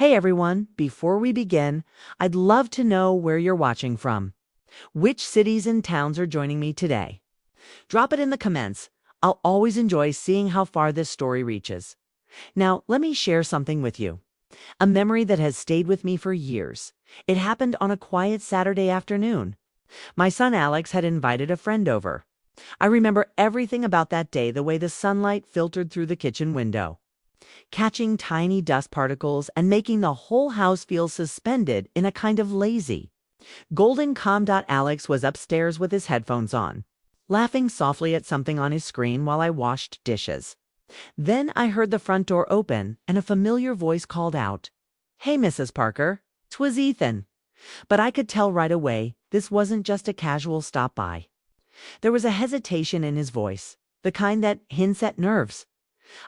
Hey everyone, before we begin, I'd love to know where you're watching from. Which cities and towns are joining me today? Drop it in the comments. I'll always enjoy seeing how far this story reaches. Now, let me share something with you. A memory that has stayed with me for years. It happened on a quiet Saturday afternoon. My son Alex had invited a friend over. I remember everything about that day, the way the sunlight filtered through the kitchen window, catching tiny dust particles and making the whole house feel suspended in a kind of lazy, golden calm. Alex was upstairs with his headphones on, laughing softly at something on his screen while I washed dishes. Then I heard the front door open and a familiar voice called out, "Hey, Mrs. Parker." 'Twas Ethan. But I could tell right away this wasn't just a casual stop by. There was a hesitation in his voice, the kind that hints at nerves.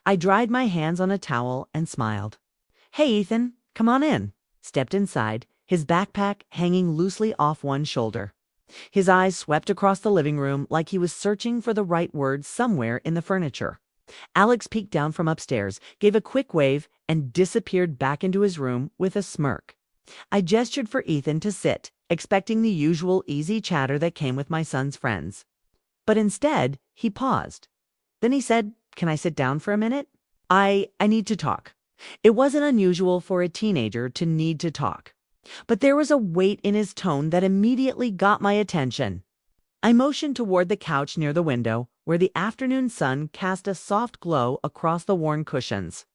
I dried my hands on a towel and smiled. "Hey, Ethan, come on in." Stepped inside, his backpack hanging loosely off one shoulder. His eyes swept across the living room like he was searching for the right words somewhere in the furniture. Alex peeked down from upstairs, gave a quick wave, and disappeared back into his room with a smirk. I gestured for Ethan to sit, expecting the usual easy chatter that came with my son's friends. But instead, he paused. Then he said, "Can I sit down for a minute? I need to talk." It wasn't unusual for a teenager to need to talk, but there was a weight in his tone that immediately got my attention. I motioned toward the couch near the window, where the afternoon sun cast a soft glow across the worn cushions.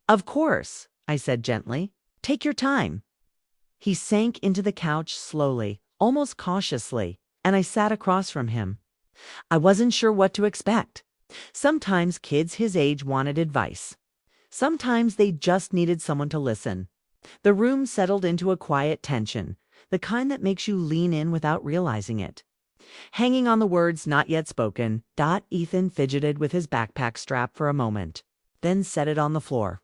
"Of course," I said gently. "Take your time." He sank into the couch slowly, almost cautiously, and I sat across from him. I wasn't sure what to expect. Sometimes kids his age wanted advice. Sometimes they just needed someone to listen. The room settled into a quiet tension, the kind that makes you lean in without realizing it. Hanging on the words not yet spoken, Ethan fidgeted with his backpack strap for a moment, then set it on the floor.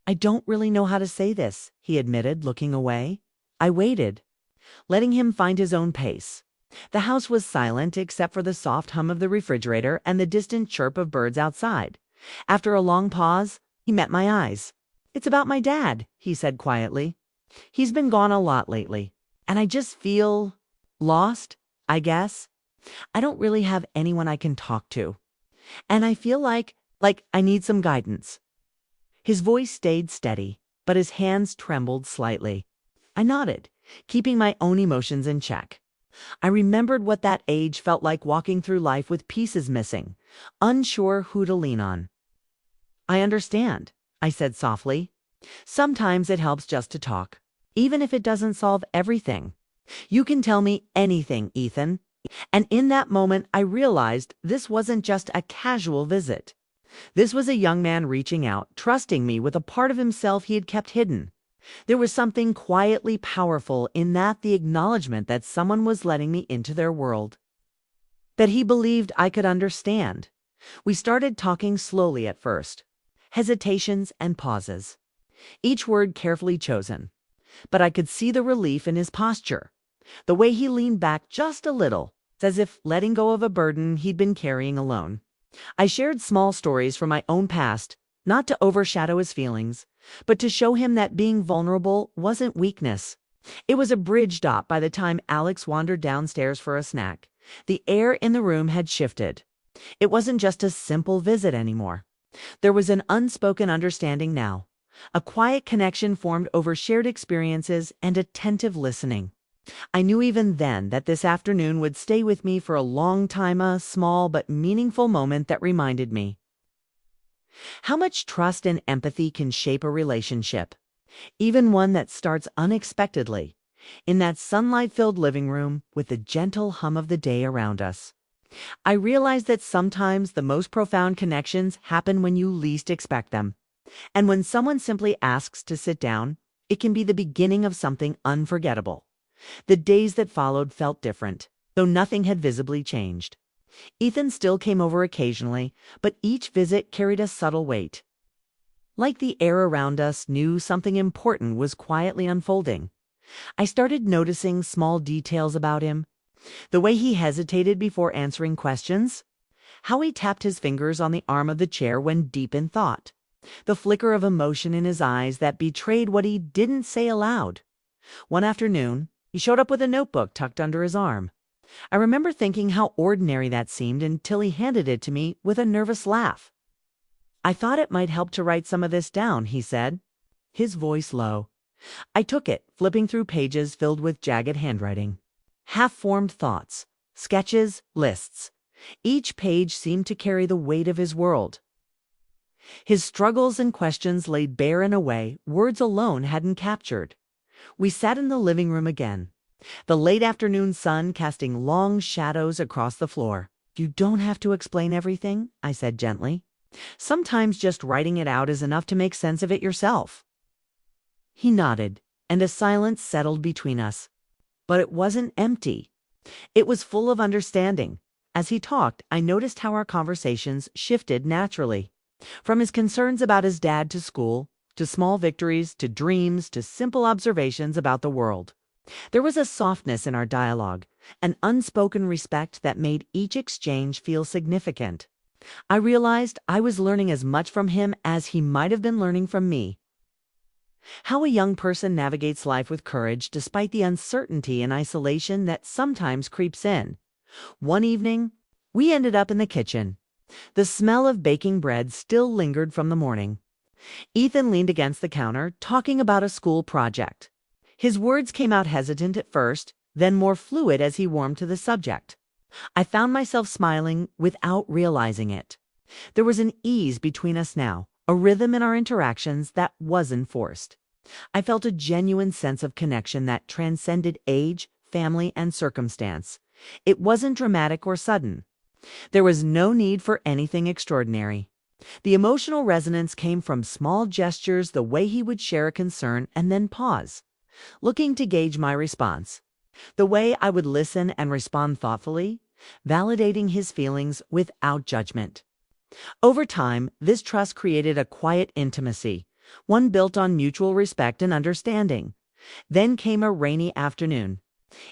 "I don't really know how to say this," he admitted, looking away. I waited, letting him find his own pace. The house was silent except for the soft hum of the refrigerator and the distant chirp of birds outside. After a long pause, he met my eyes. "It's about my dad," he said quietly. "He's been gone a lot lately, and I just feel lost, I guess. I don't really have anyone I can talk to, and I feel like I need some guidance." His voice stayed steady, but his hands trembled slightly. I nodded, keeping my own emotions in check. I remembered what that age felt like, walking through life with pieces missing, unsure who to lean on. "I understand," I said softly. "Sometimes it helps just to talk, even if it doesn't solve everything. You can tell me anything, Ethan." And in that moment, I realized this wasn't just a casual visit. This was a young man reaching out, trusting me with a part of himself he had kept hidden. There was something quietly powerful in that, the acknowledgement that someone was letting me into their world, that he believed I could understand. We started talking slowly at first, hesitations and pauses, each word carefully chosen. But I could see the relief in his posture, the way he leaned back just a little, as if letting go of a burden he'd been carrying alone. I shared small stories from my own past, not to overshadow his feelings, but to show him that being vulnerable wasn't weakness. It was a bridge. By the time Alex wandered downstairs for a snack, the air in the room had shifted. It wasn't just a simple visit anymore. There was an unspoken understanding now, a quiet connection formed over shared experiences and attentive listening. I knew even then that this afternoon would stay with me for a long time, a small but meaningful moment that reminded me how much trust and empathy can shape a relationship, even one that starts unexpectedly, in that sunlight-filled living room with the gentle hum of the day around us. I realized that sometimes the most profound connections happen when you least expect them. And when someone simply asks to sit down, it can be the beginning of something unforgettable. The days that followed felt different, though nothing had visibly changed. Ethan still came over occasionally, but each visit carried a subtle weight. Like the air around us knew something important was quietly unfolding. I started noticing small details about him. The way he hesitated before answering questions, how he tapped his fingers on the arm of the chair when deep in thought. the flicker of emotion in his eyes that betrayed what he didn't say aloud. One afternoon, he showed up with a notebook tucked under his arm. I remember thinking how ordinary that seemed until he handed it to me with a nervous laugh. "I thought it might help to write some of this down," he said, his voice low. I took it, flipping through pages filled with jagged handwriting. Half-formed thoughts, sketches, lists. Each page seemed to carry the weight of his world. His struggles and questions laid bare in a way words alone hadn't captured. We sat in the living room again, the late afternoon sun casting long shadows across the floor. "You don't have to explain everything," I said gently. "Sometimes just writing it out is enough to make sense of it yourself." He nodded, and a silence settled between us. But it wasn't empty. It was full of understanding. As he talked, I noticed how our conversations shifted naturally. From his concerns about his dad to school, to small victories, to dreams, to simple observations about the world. There was a softness in our dialogue, an unspoken respect that made each exchange feel significant. I realized I was learning as much from him as he might have been learning from me. How a young person navigates life with courage despite the uncertainty and isolation that sometimes creeps in. One evening, we ended up in the kitchen. The smell of baking bread still lingered from the morning. Ethan leaned against the counter, talking about a school project. His words came out hesitant at first, then more fluid as he warmed to the subject. I found myself smiling without realizing it. There was an ease between us now, a rhythm in our interactions that wasn't forced. I felt a genuine sense of connection that transcended age, family, and circumstance. It wasn't dramatic or sudden. There was no need for anything extraordinary. The emotional resonance came from small gestures, the way he would share a concern and then pause, looking to gauge my response. The way I would listen and respond thoughtfully, validating his feelings without judgment. Over time, this trust created a quiet intimacy, one built on mutual respect and understanding. Then came a rainy afternoon.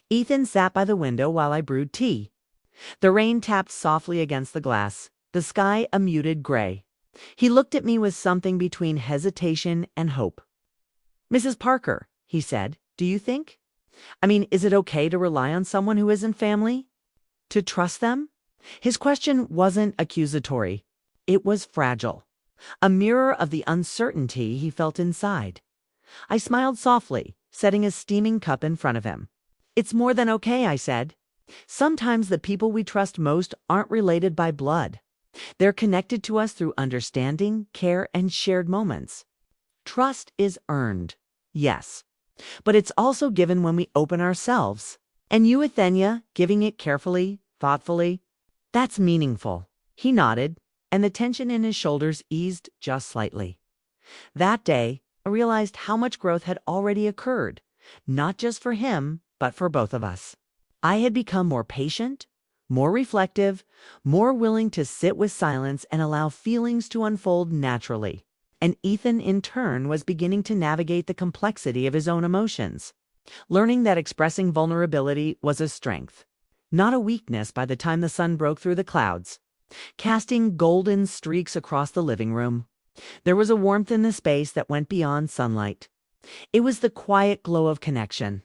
Ethan sat by the window while I brewed tea. The rain tapped softly against the glass, the sky a muted gray. He looked at me with something between hesitation and hope. "Mrs. Parker," he said, "do you think? Is it okay to rely on someone who isn't family? To trust them?" His question wasn't accusatory. It was fragile, a mirror of the uncertainty he felt inside. I smiled softly, setting a steaming cup in front of him. "It's more than okay," I said. "Sometimes the people we trust most aren't related by blood. They're connected to us through understanding, care, and shared moments. Trust is earned, yes, but it's also given when we open ourselves. And you, Athenia, giving it carefully, thoughtfully, that's meaningful." He nodded, and the tension in his shoulders eased just slightly. That day, I realized how much growth had already occurred, not just for him, but for both of us. I had become more patient, more reflective, more willing to sit with silence and allow feelings to unfold naturally. And Ethan, in turn, was beginning to navigate the complexity of his own emotions, learning that expressing vulnerability was a strength, not a weakness by the time the sun broke through the clouds, casting golden streaks across the living room. There was a warmth in the space that went beyond sunlight. It was the quiet glow of connection.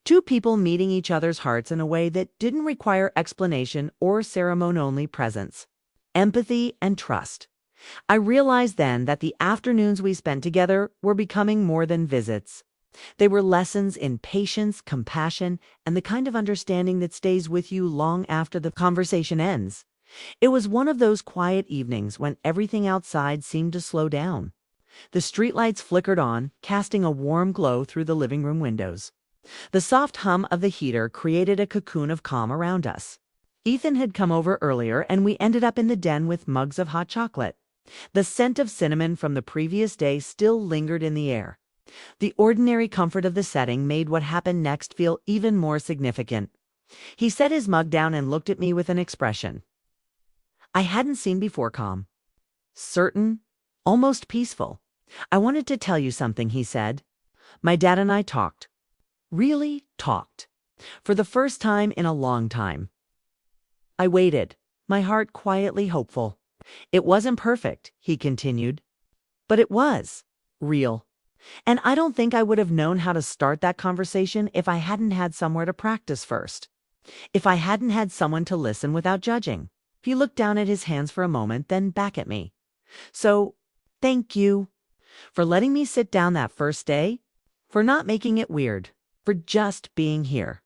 Two people meeting each other's hearts in a way that didn't require explanation or ceremonial presence. Empathy and trust. I realized then that the afternoons we spent together were becoming more than visits. They were lessons in patience, compassion, and the kind of understanding that stays with you long after the conversation ends. It was one of those quiet evenings when everything outside seemed to slow down. The streetlights flickered on, casting a warm glow through the living room windows. The soft hum of the heater created a cocoon of calm around us. Ethan had come over earlier, and we ended up in the den with mugs of hot chocolate. The scent of cinnamon from the previous day still lingered in the air. The ordinary comfort of the setting made what happened next feel even more significant. He set his mug down and looked at me with an expression I hadn't seen before, calm, certain, almost peaceful. "I wanted to tell you something," he said. "My dad and I talked. Really talked. For the first time in a long time." I waited, my heart quietly hopeful. "It wasn't perfect," he continued. But it was real. And I don't think I would have known how to start that conversation if I hadn't had somewhere to practice first. If I hadn't had someone to listen without judging. He looked down at his hands for a moment, then back at me. So, thank you for letting me sit down that first day, for not making it weird, for just being here.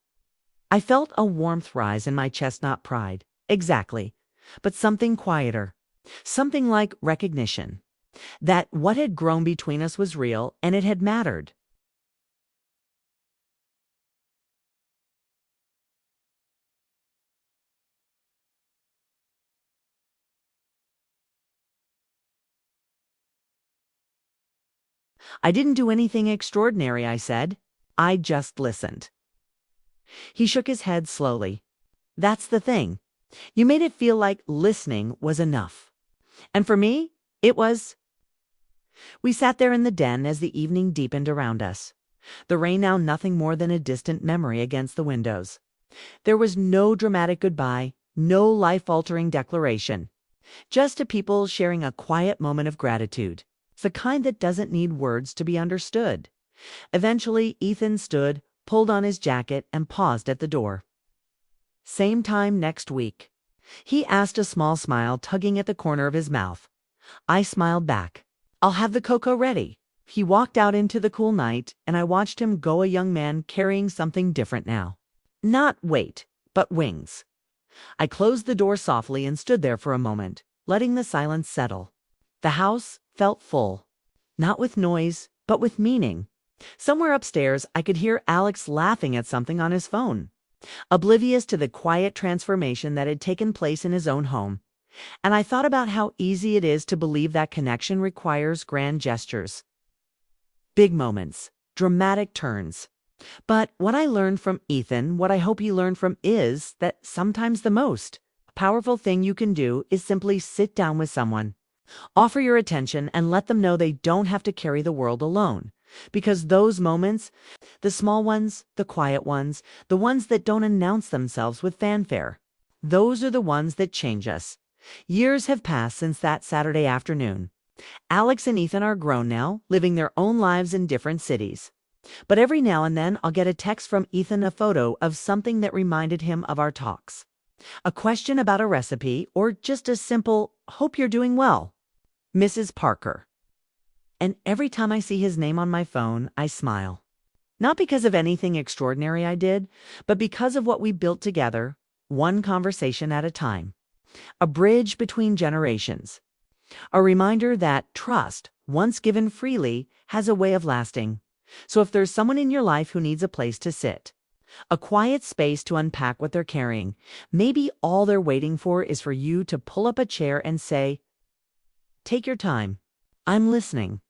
I felt a warmth rise in my chest, not pride. Exactly. But something quieter. Something like recognition. That what had grown between us was real and it had mattered. I didn't do anything extraordinary, I said. I just listened. He shook his head slowly. That's the thing. You made it feel like listening was enough. And for me, it was. We sat there in the den as the evening deepened around us. The rain now nothing more than a distant memory against the windows. There was no dramatic goodbye, no life-altering declaration. Just a people sharing a quiet moment of gratitude. The kind that doesn't need words to be understood. Eventually, Ethan stood, pulled on his jacket, and paused at the door. Same time next week. He asked, a small smile tugging at the corner of his mouth. I smiled back. I'll have the cocoa ready. He walked out into the cool night, and I watched him go, a young man carrying something different now. Not weight, but wings. I closed the door softly and stood there for a moment, letting the silence settle. The house felt full. Not with noise, but with meaning. Somewhere upstairs, I could hear Alex laughing at something on his phone, oblivious to the quiet transformation that had taken place in his own home. And I thought about how easy it is to believe that connection requires grand gestures, big moments, dramatic turns. But what I learned from Ethan, what I hope you learned from, is that sometimes the most powerful thing you can do is simply sit down with someone, offer your attention, and let them know they don't have to carry the world alone. Because those moments, the small ones, the quiet ones, the ones that don't announce themselves with fanfare, those are the ones that change us. Years have passed since that Saturday afternoon. Alex and Ethan are grown now, living their own lives in different cities. But every now and then I'll get a text from Ethan, a photo of something that reminded him of our talks. A question about a recipe, or just a simple, "Hope you're doing well, Mrs. Parker." And every time I see his name on my phone, I smile. Not because of anything extraordinary I did, but because of what we built together, one conversation at a time. A bridge between generations. A reminder that trust, once given freely, has a way of lasting. So if there's someone in your life who needs a place to sit, a quiet space to unpack what they're carrying, maybe all they're waiting for is for you to pull up a chair and say, "Take your time. I'm listening."